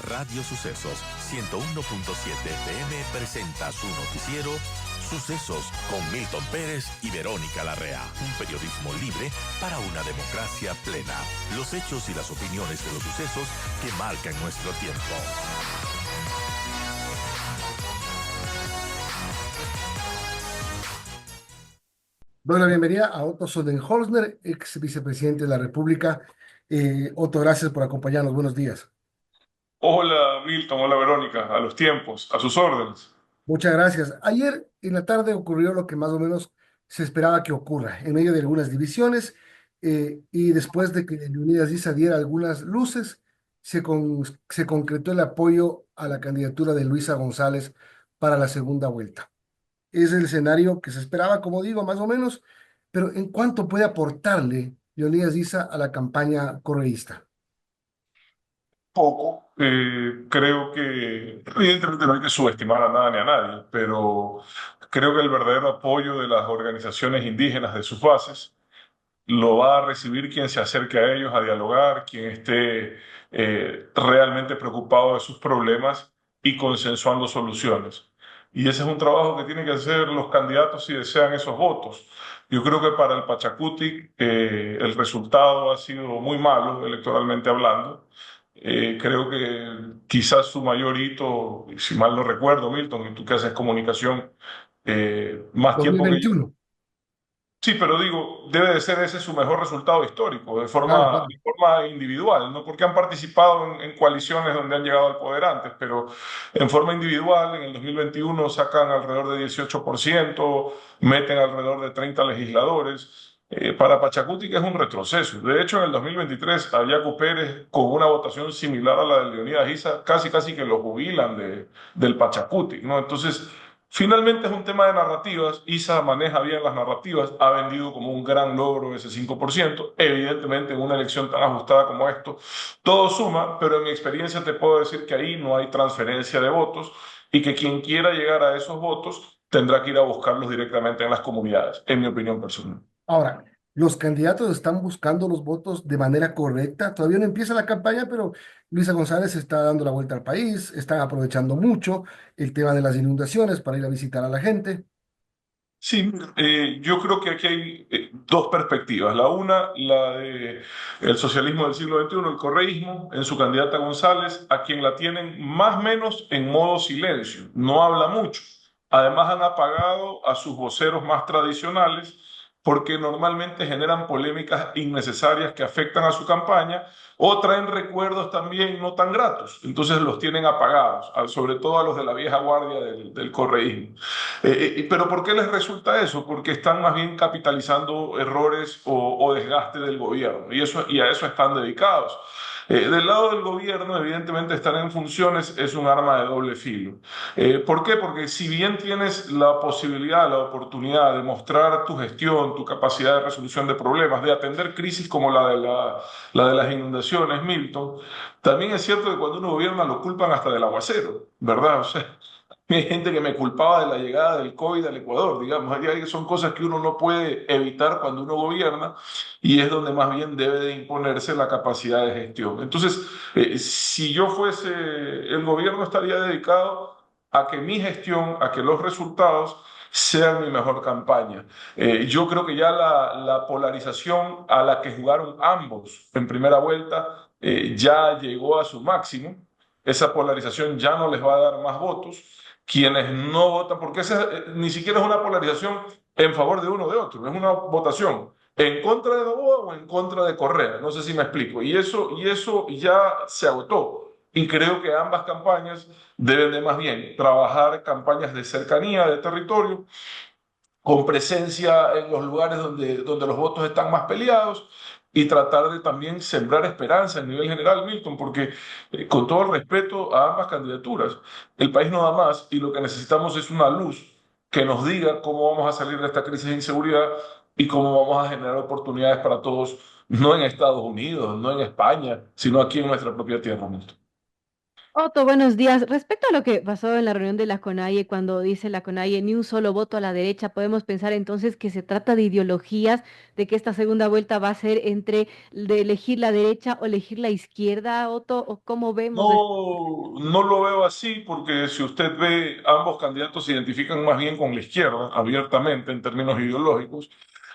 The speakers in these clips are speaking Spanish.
Radio Sucesos 101.7 FM presenta su noticiero Sucesos con Milton Pérez y Verónica Larrea. Un periodismo libre para una democracia plena. Los hechos y las opiniones de los sucesos que marcan nuestro tiempo. Doy la bienvenida a Otto Sondenholzner, ex vicepresidente de la República. Otto, gracias por acompañarnos. Buenos días. Hola Milton, hola Verónica, a los tiempos, a sus órdenes. Muchas gracias. Ayer en la tarde ocurrió lo que más o menos se esperaba que ocurra, en medio de algunas divisiones y después de que Leonidas Issa diera algunas luces, se concretó el apoyo a la candidatura de Luisa González para la segunda vuelta. Es el escenario que se esperaba, como digo, más o menos, pero ¿en cuánto puede aportarle Leonidas Issa a la campaña correísta? Poco, creo que evidentemente no hay que subestimar a nada ni a nadie, pero creo que el verdadero apoyo de las organizaciones indígenas de sus bases lo va a recibir quien se acerque a ellos a dialogar, quien esté realmente preocupado de sus problemas y consensuando soluciones. Y ese es un trabajo que tienen que hacer los candidatos si desean esos votos. Yo creo que para el Pachacutic el resultado ha sido muy malo electoralmente hablando. Creo que quizás su mayor hito, si mal no recuerdo, Milton, y tú que haces comunicación más tiempo que yo. 2021. Sí, pero digo, debe de ser ese su mejor resultado histórico, Claro, claro. de forma individual, ¿no? Porque han participado en coaliciones donde han llegado al poder antes, pero en forma individual, en el 2021 sacan alrededor de 18%, meten alrededor de 30 legisladores. Para Pachacuti que es un retroceso. De hecho, en el 2023, a Yacu Pérez, con una votación similar a la de Leonidas Issa, casi que lo jubilan del Pachacuti, ¿no? Entonces, finalmente es un tema de narrativas. Issa maneja bien las narrativas, ha vendido como un gran logro ese 5%. Evidentemente, en una elección tan ajustada como esto, todo suma, pero en mi experiencia te puedo decir que ahí no hay transferencia de votos y que quien quiera llegar a esos votos tendrá que ir a buscarlos directamente en las comunidades, en mi opinión personal. Ahora, los candidatos están buscando los votos de manera correcta. Todavía no empieza la campaña, pero Luisa González está dando la vuelta al país, están aprovechando mucho el tema de las inundaciones para ir a visitar a la gente. Sí, yo creo que aquí hay dos perspectivas. La una, la de el socialismo del siglo XXI, el correísmo, en su candidata González, a quien la tienen más o menos en modo silencio, no habla mucho. Además han apagado a sus voceros más tradicionales porque normalmente generan polémicas innecesarias que afectan a su campaña o traen recuerdos también no tan gratos. Entonces los tienen apagados, sobre todo a los de la vieja guardia del correísmo. Pero ¿por qué les resulta eso? Porque están más bien capitalizando errores o desgaste del gobierno y a eso están dedicados. Del lado del gobierno, evidentemente, estar en funciones es un arma de doble filo. ¿Por qué? Porque si bien tienes la posibilidad, la oportunidad de mostrar tu gestión, tu capacidad de resolución de problemas, de atender crisis como la de las inundaciones, Milton, también es cierto que cuando uno gobierna lo culpan hasta del aguacero, ¿verdad? O sea, hay gente que me culpaba de la llegada del COVID al Ecuador, digamos. Son cosas que uno no puede evitar cuando uno gobierna y es donde más bien debe de imponerse la capacidad de gestión. Entonces, si yo fuese el gobierno, estaría dedicado a que mi gestión, a que los resultados sean mi mejor campaña. Yo creo que ya la polarización a la que jugaron ambos en primera vuelta ya llegó a su máximo. Esa polarización ya no les va a dar más votos. Quienes no votan, porque ni siquiera es una polarización en favor de uno o de otro, es una votación en contra de Noboa o en contra de Correa, no sé si me explico, y eso ya se agotó, y creo que ambas campañas deben de más bien trabajar campañas de cercanía, de territorio, con presencia en los lugares donde los votos están más peleados y tratar de también sembrar esperanza a nivel general, Milton, porque con todo el respeto a ambas candidaturas, el país no da más y lo que necesitamos es una luz que nos diga cómo vamos a salir de esta crisis de inseguridad y cómo vamos a generar oportunidades para todos, no en Estados Unidos, no en España, sino aquí en nuestra propia tierra, Milton. Otto, buenos días. Respecto a lo que pasó en la reunión de la CONAIE, cuando dice la CONAIE ni un solo voto a la derecha, podemos pensar entonces que se trata de ideologías, de que esta segunda vuelta va a ser entre de elegir la derecha o elegir la izquierda, Otto, o cómo vemos esto. No, no lo veo así porque si usted ve, ambos candidatos se identifican más bien con la izquierda, abiertamente en términos ideológicos.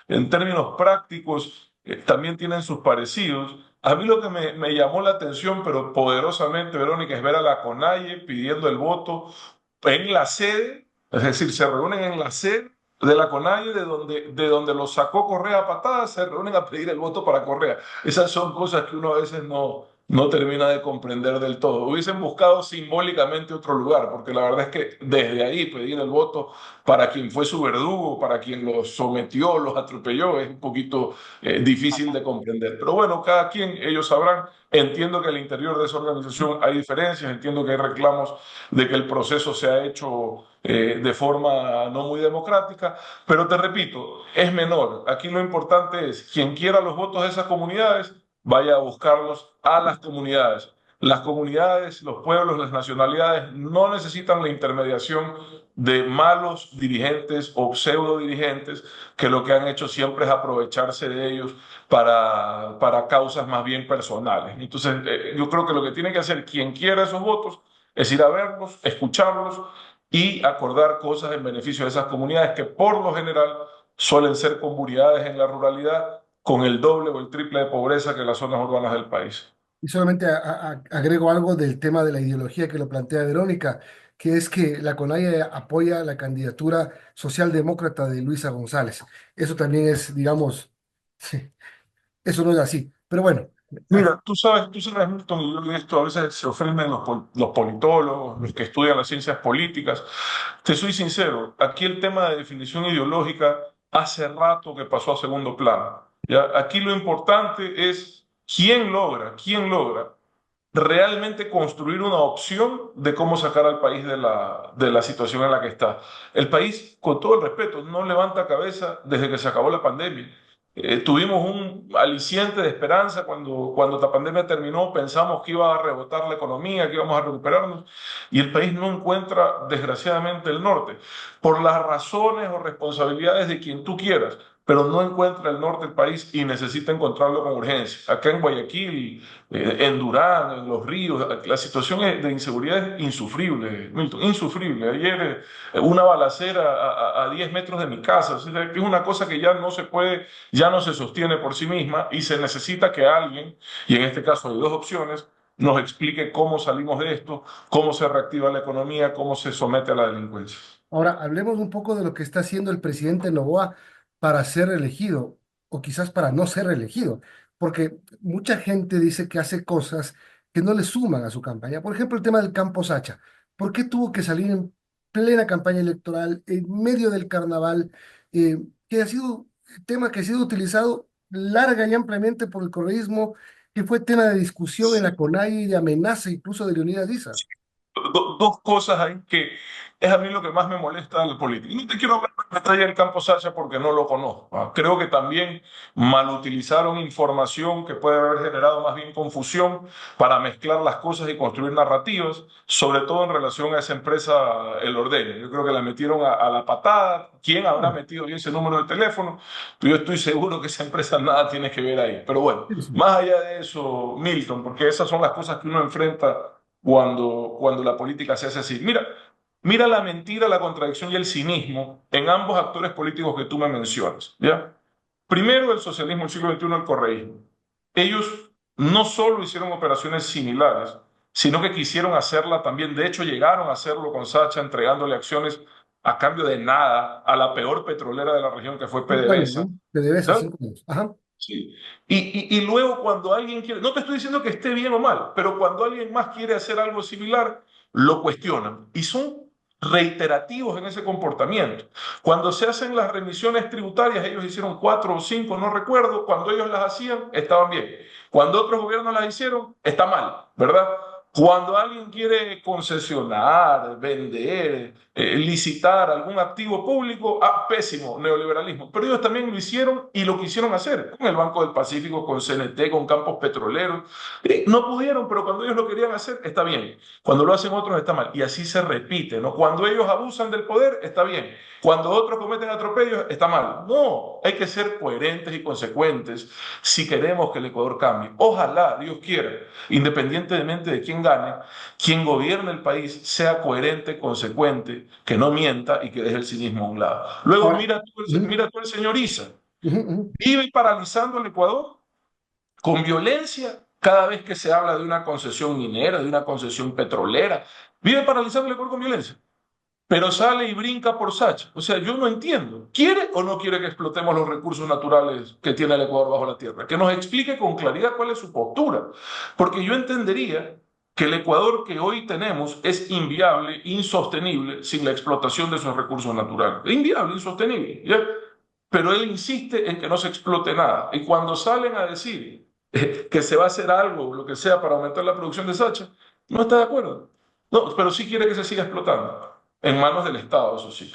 En términos prácticos, también tienen sus parecidos. A mí lo que me llamó la atención, pero poderosamente, Verónica, es ver a la CONAIE pidiendo el voto en la sede, es decir, se reúnen en la sede de la CONAIE, de donde lo sacó Correa a patadas, se reúnen a pedir el voto para Correa. Esas son cosas que uno a veces no termina de comprender del todo. Hubiesen buscado simbólicamente otro lugar, porque la verdad es que desde ahí pedir el voto para quien fue su verdugo, para quien los sometió, los atropelló, es un poquito difícil de comprender. Pero bueno, cada quien, ellos sabrán. Entiendo que al interior de esa organización hay diferencias, entiendo que hay reclamos de que el proceso se ha hecho de forma no muy democrática, pero te repito, es menor. Aquí lo importante es quien quiera los votos de esas comunidades, vaya a buscarlos a las comunidades. Las comunidades, los pueblos, las nacionalidades no necesitan la intermediación de malos dirigentes o pseudo dirigentes que lo que han hecho siempre es aprovecharse de ellos para causas más bien personales. Entonces, yo creo que lo que tiene que hacer quien quiera esos votos es ir a verlos, escucharlos y acordar cosas en beneficio de esas comunidades que por lo general suelen ser comunidades en la ruralidad con el doble o el triple de pobreza que las zonas urbanas del país. Y solamente agrego algo del tema de la ideología que lo plantea Verónica, que es que la CONAIE apoya la candidatura socialdemócrata de Luisa González. Eso también es, digamos, sí, eso no es así. Pero bueno, Mira, tú sabes, Milton, y yo de esto a veces se ofenden los politólogos, los que estudian las ciencias políticas. Te soy sincero, aquí el tema de definición ideológica hace rato que pasó a segundo plano. ¿Ya? Aquí lo importante es quién logra realmente construir una opción de cómo sacar al país de la situación en la que está. El país, con todo el respeto, no levanta cabeza desde que se acabó la pandemia. Tuvimos un aliciente de esperanza cuando la pandemia terminó, pensamos que iba a rebotar la economía, que íbamos a recuperarnos, y el país no encuentra, desgraciadamente, el norte, por las razones o responsabilidades de quien tú quieras, pero no encuentra el norte del país y necesita encontrarlo con urgencia. Acá en Guayaquil, en Durán, en Los Ríos, la situación de inseguridad es insufrible, Milton, insufrible. Ayer una balacera a 10 metros de mi casa, o sea, es una cosa que ya no se puede, ya no se sostiene por sí misma y se necesita que alguien, y en este caso hay dos opciones, nos explique cómo salimos de esto, cómo se reactiva la economía, cómo se somete a la delincuencia. ahora hablemos un poco de lo que está haciendo el presidente Noboa para ser elegido, o quizás para no ser elegido, porque mucha gente dice que hace cosas que no le suman a su campaña. Por ejemplo, el tema del Campo Sacha. ¿Por qué tuvo que salir en plena campaña electoral, en medio del carnaval, que ha sido tema que ha sido utilizado larga y ampliamente por el correísmo, que fue tema de discusión en la CONAI y de amenaza incluso de Leonidas Issa? Dos cosas ahí que es a mí lo que más me molesta de la política. Y no te quiero hablar en detalle del campo Sacha porque no lo conozco. Creo que también malutilizaron información que puede haber generado más bien confusión para mezclar las cosas y construir narrativas, sobre todo en relación a esa empresa El Ordeño. Yo creo que la metieron a la patada. ¿Quién habrá metido bien ese número de teléfono? Yo estoy seguro que esa empresa nada tiene que ver ahí. Pero bueno, Sí, sí. más allá de eso, Milton, porque esas son las cosas que uno enfrenta cuando la política se hace así. Mira la mentira, la contradicción y el cinismo en ambos actores políticos que tú me mencionas, ¿ya? Primero, el socialismo del siglo XXI, el correísmo. Ellos no solo hicieron operaciones similares, sino que quisieron hacerla también. De hecho, llegaron a hacerlo con Sacha, entregándole acciones a cambio de nada a la peor petrolera de la región, que fue 5 años, PDVSA. ¿no? De debes 5 años. Ajá. Sí. Y luego cuando alguien quiere, no te estoy diciendo que esté bien o mal, pero cuando alguien más quiere hacer algo similar, lo cuestionan y son reiterativos en ese comportamiento. Cuando se hacen las remisiones tributarias, ellos hicieron 4 o 5, no recuerdo, cuando ellos las hacían, estaban bien. Cuando otros gobiernos las hicieron, está mal, ¿verdad? Cuando alguien quiere concesionar, vender, licitar algún activo público, pésimo, neoliberalismo. Pero ellos también lo hicieron y lo quisieron hacer con el Banco del Pacífico, con CNT, con campos petroleros. No pudieron, pero cuando ellos lo querían hacer, está bien. Cuando lo hacen otros, está mal. Y así se repite, ¿no? Cuando ellos abusan del poder, está bien. Cuando otros cometen atropellos, está mal. No, hay que ser coherentes y consecuentes si queremos que el Ecuador cambie. Ojalá, Dios quiera, independientemente de quién gane, quien gobierne el país sea coherente, consecuente, que no mienta y que deje el cinismo a un lado. Luego Ahora, ujú, mira tú el señor Issa. ujú, ujú. Vive paralizando el Ecuador con violencia cada vez que se habla de una concesión minera, de una concesión petrolera. Vive paralizando el Ecuador con violencia, pero sale y brinca por Sacha. O sea, yo no entiendo. ¿Quiere o no quiere que explotemos los recursos naturales que tiene el Ecuador bajo la tierra? Que nos explique con claridad cuál es su postura. Porque yo entendería que el Ecuador que hoy tenemos es inviable, insostenible, sin la explotación de esos recursos naturales. Es inviable, insostenible, ¿ya? Pero él insiste en que no se explote nada. Y cuando salen a decir que se va a hacer algo, lo que sea, para aumentar la producción de Sacha, no está de acuerdo. No, pero sí quiere que se siga explotando en manos del Estado, eso sí.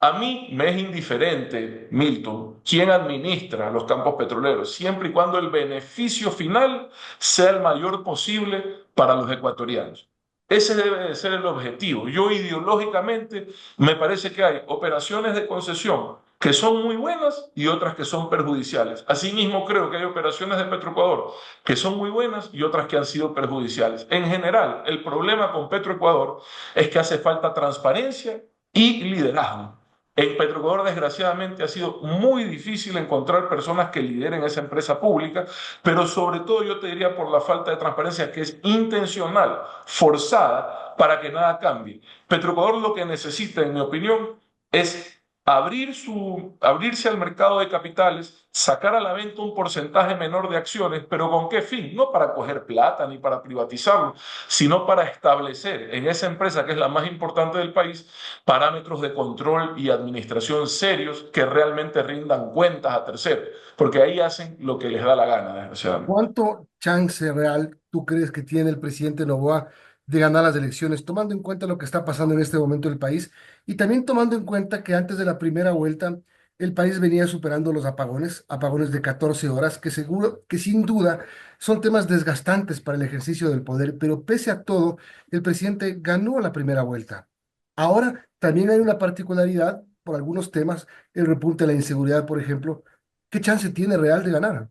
A mí me es indiferente, Milton, quién administra los campos petroleros, siempre y cuando el beneficio final sea el mayor posible para los ecuatorianos. Ese debe de ser el objetivo. Yo ideológicamente me parece que hay operaciones de concesión que son muy buenas y otras que son perjudiciales. Asimismo, creo que hay operaciones de Petroecuador que son muy buenas y otras que han sido perjudiciales. En general, el problema con Petroecuador es que hace falta transparencia y liderazgo. En Petroecuador, desgraciadamente, ha sido muy difícil encontrar personas que lideren esa empresa pública, pero sobre todo yo te diría por la falta de transparencia que es intencional, forzada, para que nada cambie. Petroecuador lo que necesita, en mi opinión, es abrirse al mercado de capitales, sacar a la venta un porcentaje menor de acciones, pero ¿con qué fin? No para coger plata ni para privatizarlo, sino para establecer en esa empresa, que es la más importante del país, parámetros de control y administración serios que realmente rindan cuentas a terceros, porque ahí hacen lo que les da la gana, desgraciadamente. ¿Cuánto chance real tú crees que tiene el presidente Noboa de ganar las elecciones, tomando en cuenta lo que está pasando en este momento en el país y también tomando en cuenta que antes de la primera vuelta el país venía superando los apagones, apagones de 14 horas, que seguro, que sin duda son temas desgastantes para el ejercicio del poder, pero pese a todo, el presidente ganó la primera vuelta. Ahora también hay una particularidad por algunos temas, el repunte de la inseguridad, por ejemplo. ¿Qué chance tiene real de ganar?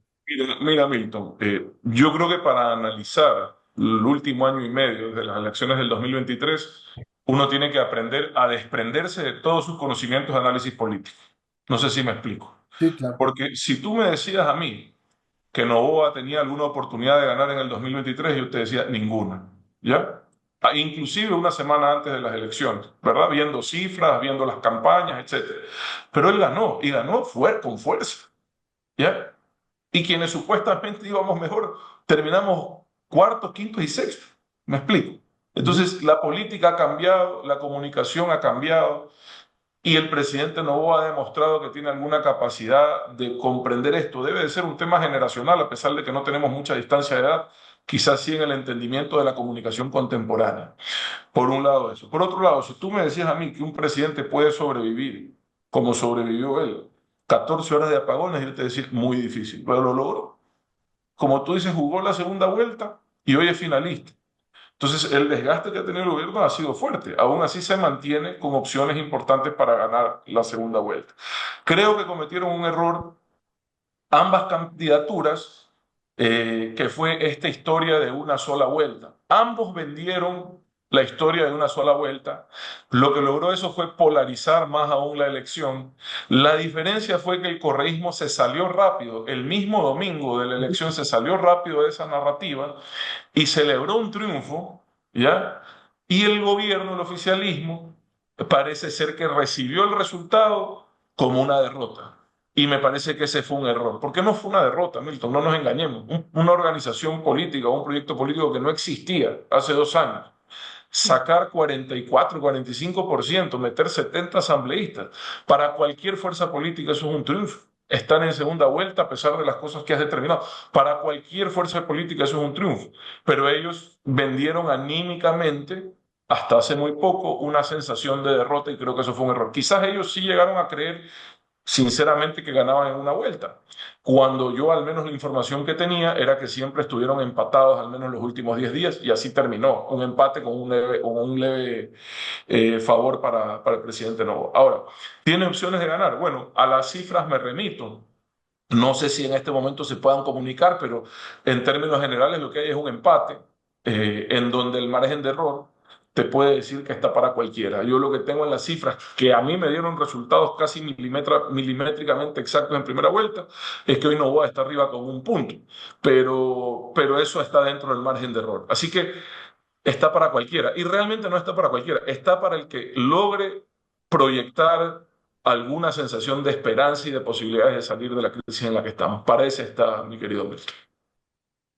Mira, Milton, yo creo que para analizar el último año y medio de las elecciones del 2023, uno tiene que aprender a desprenderse de todos sus conocimientos de análisis político. No sé si me explico. Sí, claro. Porque si tú me decías a mí que Noboa tenía alguna oportunidad de ganar en el 2023, yo te decía ninguna, ¿ya? Inclusive una semana antes de las elecciones, ¿verdad? Viendo cifras, viendo las campañas, etcétera. Pero él ganó, y ganó con fuerza, ¿ya? Y quienes supuestamente íbamos mejor, terminamos cuartos, quintos y sextos. ¿Me explico? Ujú. Entonces, la política ha cambiado, la comunicación ha cambiado, y el presidente Noboa ha demostrado que tiene alguna capacidad de comprender esto. Debe de ser un tema generacional, a pesar de que no tenemos mucha distancia de edad, quizás sí en el entendimiento de la comunicación contemporánea. Por un lado eso. Por otro lado, si tú me decías a mí que un presidente puede sobrevivir como sobrevivió él, 14 horas de apagones, yo te decir muy difícil, pero lo logró. Como tú dices, jugó la segunda vuelta y hoy es finalista. Entonces, el desgaste que ha tenido el gobierno ha sido fuerte. Aún así se mantiene con opciones importantes para ganar la segunda vuelta. Creo que cometieron un error ambas candidaturas, que fue esta historia de una sola vuelta. Ambos vendieron la historia de una sola vuelta. Lo que logró eso fue polarizar más aún la elección. La diferencia fue que el correísmo se salió rápido, el mismo domingo de la elección se salió rápido de esa narrativa y celebró un triunfo, ¿ya? Y el gobierno, el oficialismo, parece ser que recibió el resultado como una derrota. Y me parece que ese fue un error. Porque no fue una derrota, Milton, no nos engañemos. Una organización política, un proyecto político que no existía hace 2 años. Sacar 44, 45%, meter 70 asambleístas, para cualquier fuerza política eso es un triunfo. estar en segunda vuelta a pesar de las cosas que has determinado. Para cualquier fuerza política eso es un triunfo, pero ellos vendieron anímicamente hasta hace muy poco una sensación de derrota y creo que eso fue un error. Quizás ellos sí llegaron a creer sinceramente que ganaban en una vuelta, cuando yo al menos la información que tenía era que siempre estuvieron empatados al menos los últimos 10 días y así terminó, un empate con un leve favor para el presidente Novo. Ahora, ¿tiene opciones de ganar? Bueno, a las cifras me remito. No sé si en este momento se puedan comunicar, pero en términos generales lo que hay es un empate en donde el margen de error te puede decir que está para cualquiera. Yo lo que tengo en las cifras, que a mí me dieron resultados casi milimétricamente exactos en primera vuelta, es que hoy Novoa está arriba con un punto, pero eso está dentro del margen de error. Así que está para cualquiera. Y realmente no está para cualquiera, está para el que logre proyectar alguna sensación de esperanza y de posibilidades de salir de la crisis en la que estamos. Para ese está, mi querido Milton.